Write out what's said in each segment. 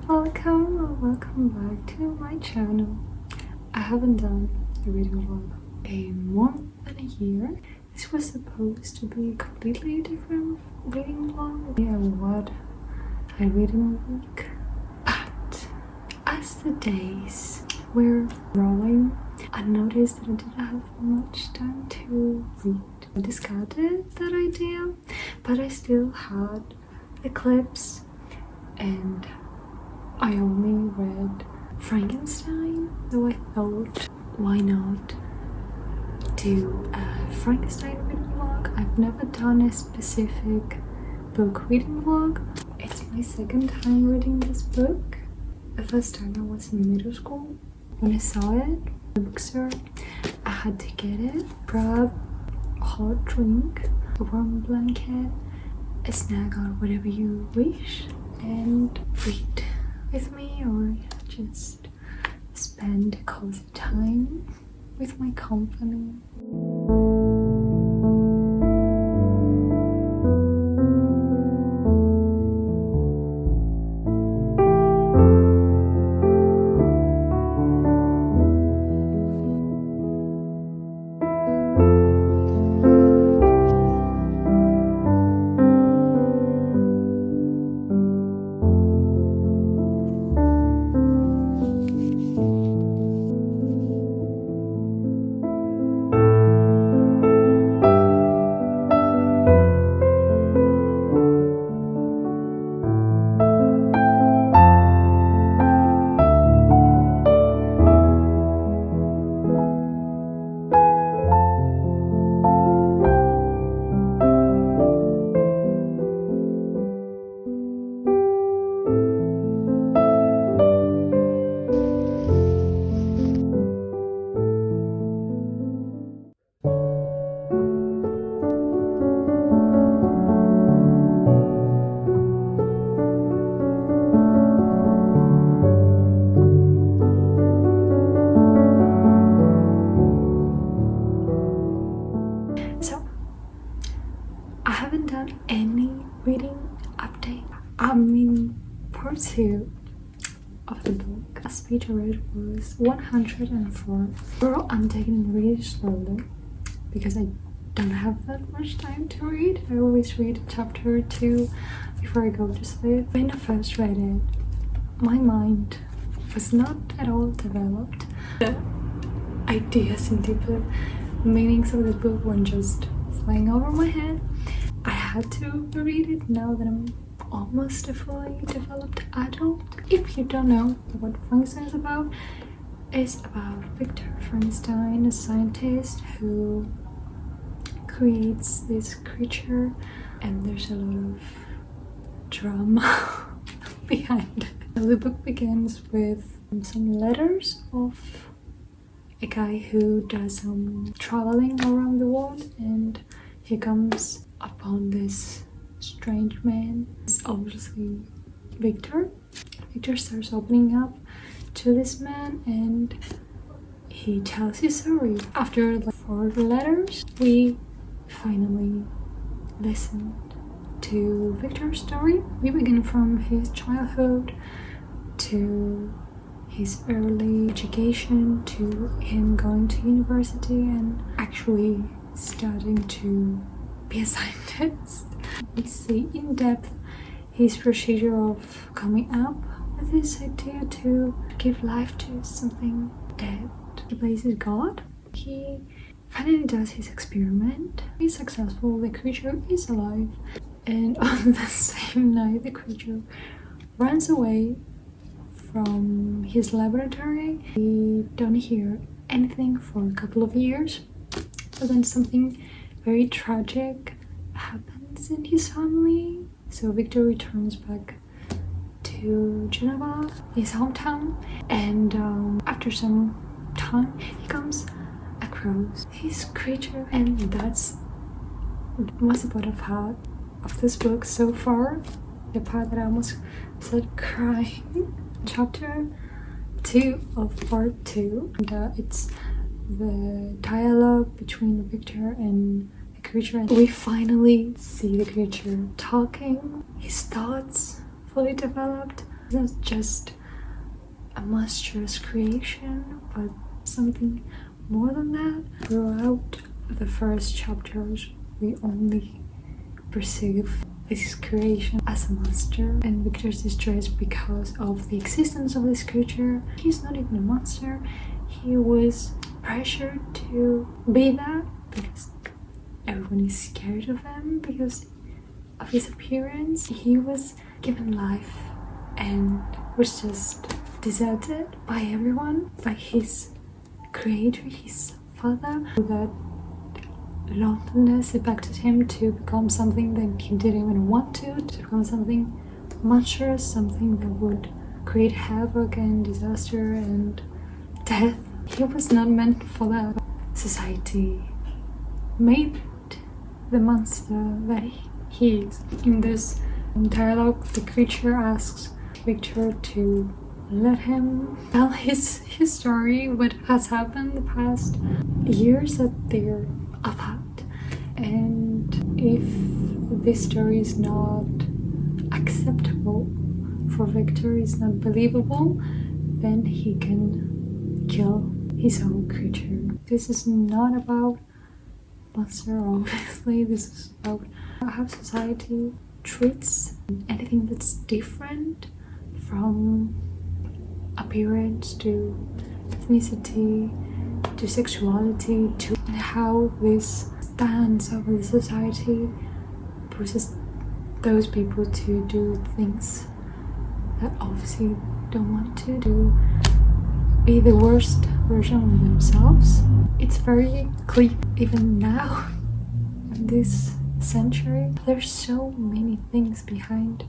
Welcome or welcome back to my channel. I haven't done a reading vlog in more than a year. This was supposed to be a completely different reading vlog. Yeah, what I read in a week. But as the days were rolling, I noticed that I didn't have much time to read. I discarded that idea, but I still had the clips and I only read Frankenstein, so I thought, why not do a Frankenstein reading vlog? I've never done a specific book reading vlog. It's my second time reading this book. The first time I was in middle school. When I saw it in the bookstore, I had to get it, grab a hot drink, a warm blanket, a snack or whatever you wish, and read with me or just spend cozy time with my company. I haven't done any reading update. I'm in part 2 of the book. The speed I read was 104. Girl, I'm taking it really slowly because I don't have that much time to read. I always read a chapter or 2 before I go to sleep. When I first read it, my mind was not at all developed. The ideas and deeper meanings of the book were just flying over my head. I had to read it now that I'm almost a fully developed adult. If you don't know what Frankenstein is about, it's about Victor Frankenstein, a scientist who creates this creature, and there's a lot of drama behind it. The book begins with some letters of a guy who does some traveling around the world, and he comes upon this strange man. It's obviously Victor. Victor starts opening up to this man and he tells his story. After like 4 letters, we finally listened to Victor's story. We begin from his childhood to his early education to him going to university and actually starting to be a scientist. We see in depth his procedure of coming up with this idea to give life to something dead. He places God. He finally does his experiment. He's successful. The creature is alive. And on the same night, the creature runs away from his laboratory. We don't hear anything for a couple of years. But then something very tragic happens in his family. So Victor returns back to Geneva, his hometown, and after some time he comes across his creature, and that's what's the part of this book so far. The part that I almost started crying. Chapter 2 of part 2. And, it's the dialogue between Victor and the creature. We finally see the creature talking, his thoughts fully developed. It's not just a monstrous creation, but something more than that. Throughout the first chapters, we only perceive this creation as a monster, and Victor's distress because of the existence of this creature. He's not even a monster. He was pressured to be that because everyone is scared of him because of his appearance. He was given life and was just deserted by everyone, by his creator, his father. That loneliness impacted him to become something that he didn't even want to become something monstrous, something that would create havoc and disaster and death. He was not meant for that. Society made the monster that he is. In this dialogue, the creature asks Victor to let him tell his story, what has happened the past years that they're apart. And if this story is not acceptable for Victor, is not believable, then he can kill his own creature. This is not about monster, obviously. This is about how society treats anything that's different, from appearance to ethnicity to sexuality, to how this stance of the society pushes those people to do things that obviously don't want to do, be the worst version of themselves. It's very clear even now in this century. There's so many things behind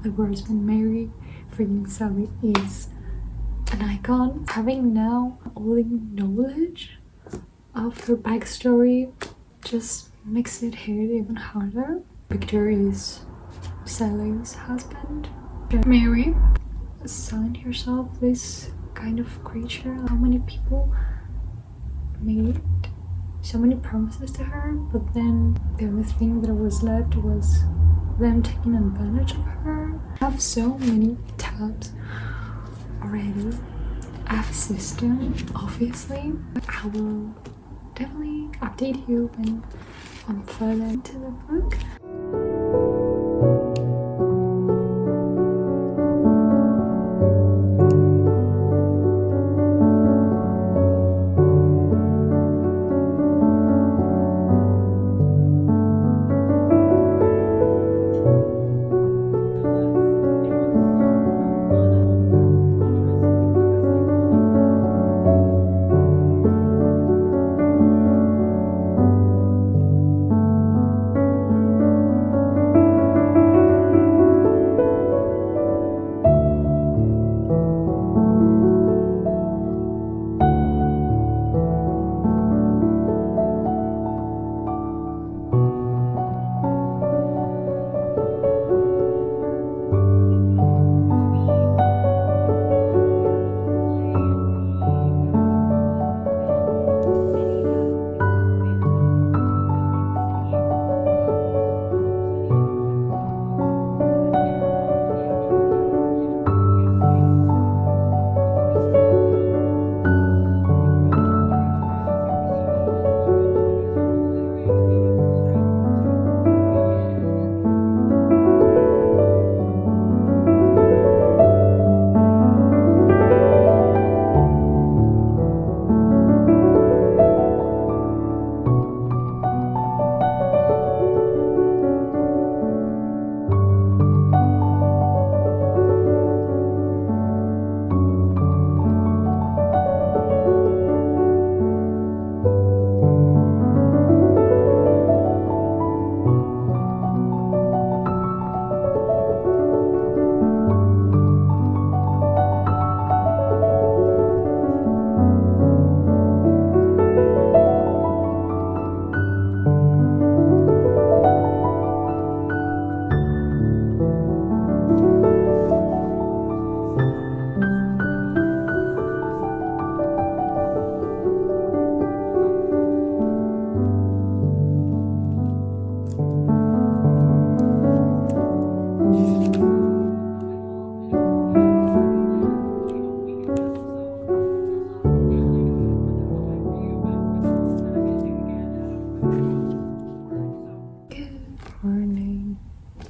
the words when Mary freaking Sally is an icon. Having now all the knowledge of her backstory just makes it hit even harder. Victor is Sally's husband. Mary assigned herself this kind of creature. How many people made so many promises to her, but then the only thing that was left was them taking advantage of her. I have so many tabs already. I have a system, obviously. I will definitely update you when I'm further into the book.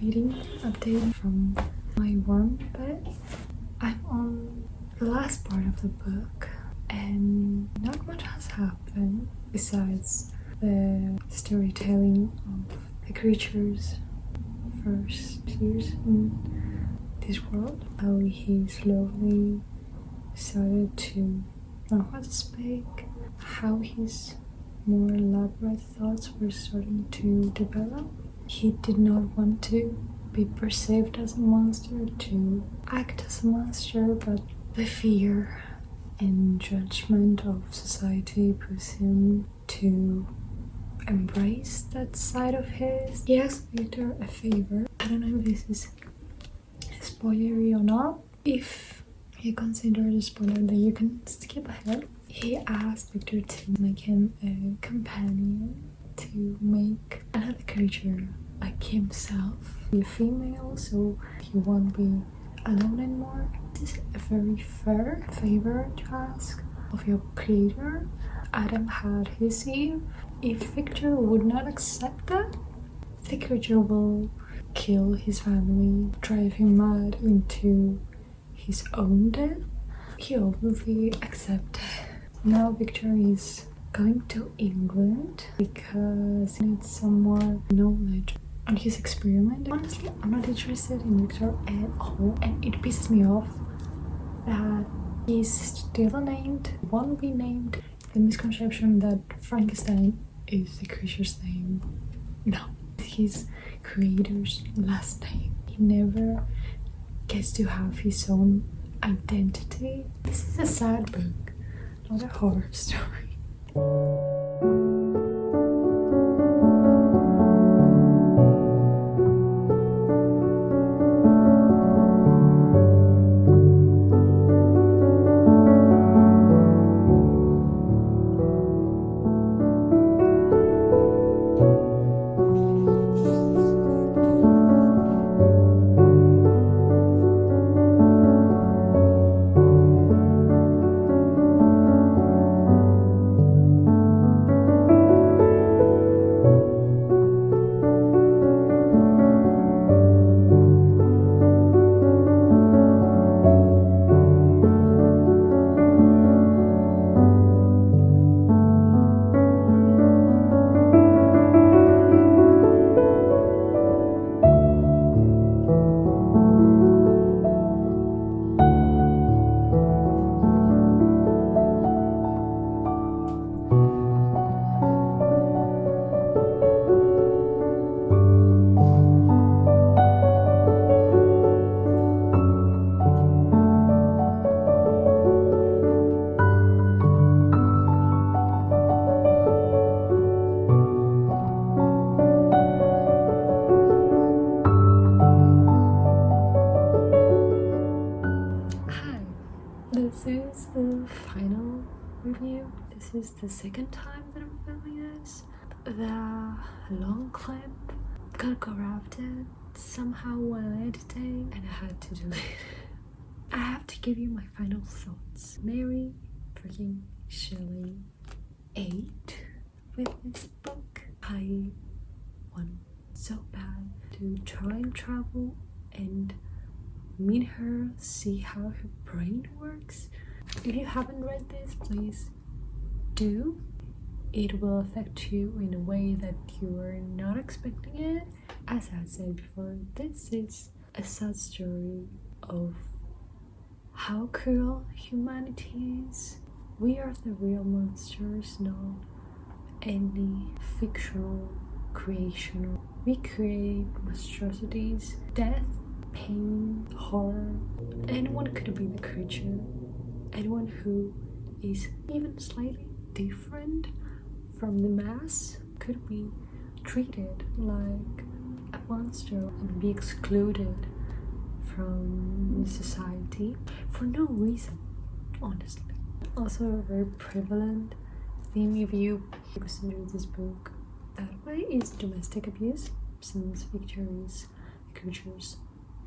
reading update from my warm bed. I'm on the last part of the book and not much has happened besides the storytelling of the creatures' first years in this world. How he slowly started to know how to speak, how his more elaborate thoughts were starting to develop. He did not want to be perceived as a monster, to act as a monster, but the fear and judgment of society pushed him to embrace that side of his. He asked Victor a favor. I don't know if this is spoilery or not. If you consider it a spoiler, then you can skip ahead. He asked Victor to make him a companion, to make another creature like himself, be a female, so he won't be alone anymore. This is a very fair favor to ask of your creator. Adam had his Eve. If Victor would not accept that, the creature will kill his family, drive him mad into his own death. He obviously accepted. Now Victor is going to England because he needs some more knowledge on his experiment. Honestly, I'm not interested in Victor at all, and it pisses me off that he's still named, won't be named. The misconception that Frankenstein is the creature's name. No, it's his creator's last name. He never gets to have his own identity. This is a sad book, not a horror story. This is the final review. This is the second time that I'm filming this. The long clip got corrupted somehow while editing and I had to delete it. I have to give you my final thoughts. Mary freaking Shelley 8 with this book. I want so bad to time travel and meet her, see how her brain works. If you haven't read this, please do. It will affect you in a way that you are not expecting it. As I said before, this is a sad story of how cruel humanity is. We are the real monsters, not any fictional creation. We create monstrosities, death, pain, horror. Anyone could be the creature. Anyone who is even slightly different from the mass could be treated like a monster and be excluded from society for no reason, honestly. Also a very prevalent theme if you consider this book that way is domestic abuse, since Victor is the creature's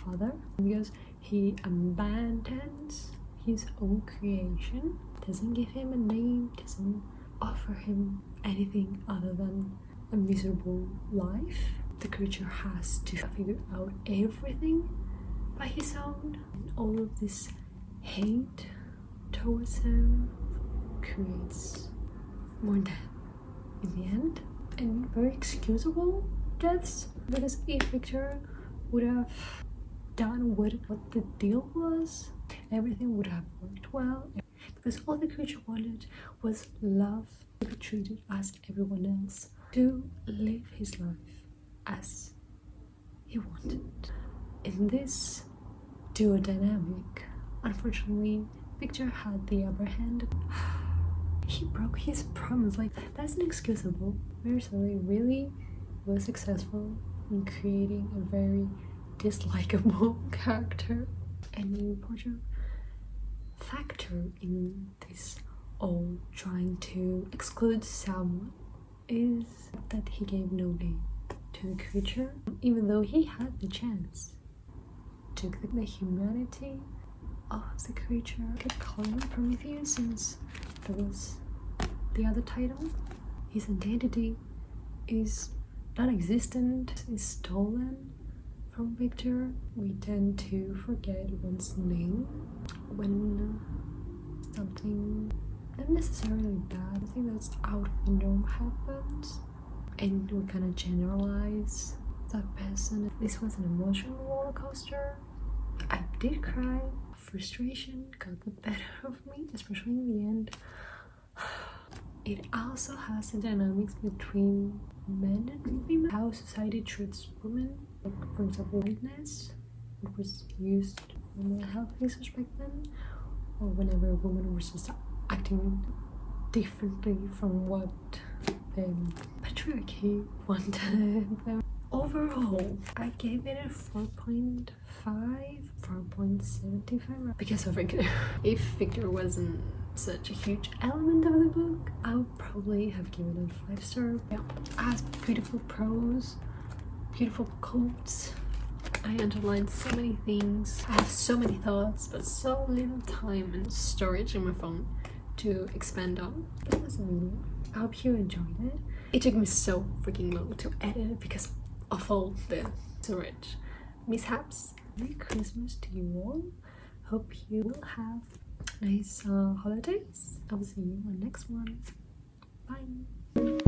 father, because he abandons his own creation, doesn't give him a name, doesn't offer him anything other than a miserable life. the creature has to figure out everything by his own. And all of this hate towards him creates more death in the end, and very excusable deaths, because if Victor would have done what the deal was, everything would have worked well, because all the creature wanted was love, to be treated as everyone else, to live his life as he wanted. In this duo dynamic, unfortunately, Victor had the upper hand. He broke his promise. Like, that's inexcusable. Maricela really was successful in creating a very dislikable character. And the important factor in this all trying to exclude someone is that he gave no name to the creature, even though he had the chance. Took the humanity of the creature, kept calling him Prometheus since that was the other title. His identity is non-existent, is stolen from Victor. We tend to forget one's name when something not necessarily bad, I think that's out of the norm happens, and we kind of generalize that person. This was an emotional roller coaster. I did cry. Frustration got the better of me, especially in the end. It also has the dynamics between men and women, how society treats women. Like, for example, whiteness, it was used in a healthy aspect then, or whenever a woman was just acting differently from what the patriarchy wanted them. Overall, I gave it a 4.5, 4.75 because of Victor. If Victor wasn't such a huge element of the book, I would probably have given it a 5-star. Yeah, it has beautiful prose, beautiful quotes. I underlined so many things. I have so many thoughts, but so little time and storage in my phone to expand on. That was a video. I hope you enjoyed it. It took me so freaking long to edit it because of all the storage mishaps. Merry Christmas to you all. Hope you will have nice holidays. I will see you on next one. Bye.